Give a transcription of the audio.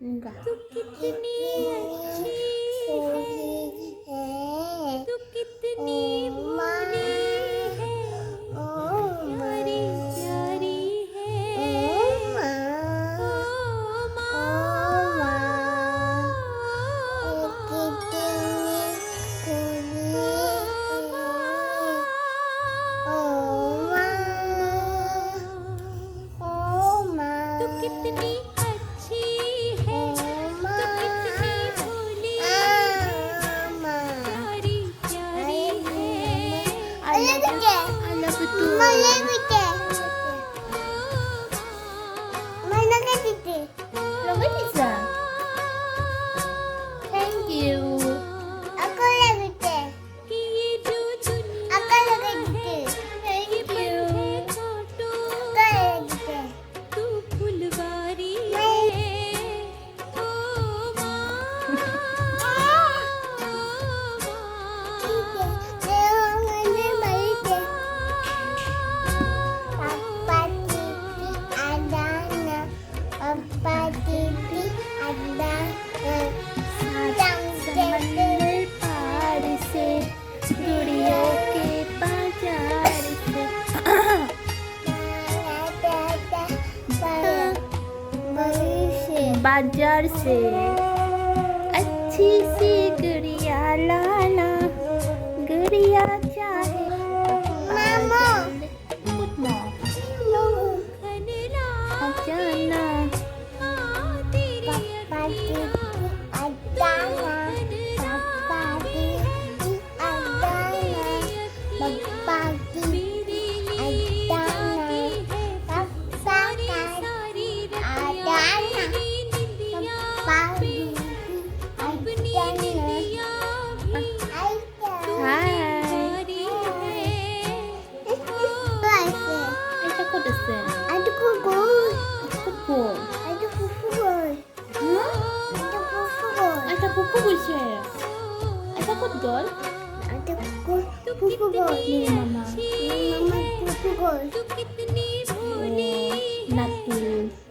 इनका तू कितनी अच्छी है, तू कितनी भोली है, प्यारी प्यारी है। ओ माँ, तू कितनी अच्छी है, तू कितनी भोली है, प्यारी प्यारी है। I love you too. Love it, Lisa. Thank you. कि ये जो दुनिया है, ये बंधे कांटों, तू फुलवारी है। ओ समंदर पार से गुड़ियों के बाजार से बाजार से अच्छी सी गुड़िया लाना, गुड़िया चाहे जाना। तू कितनी भोली Natul.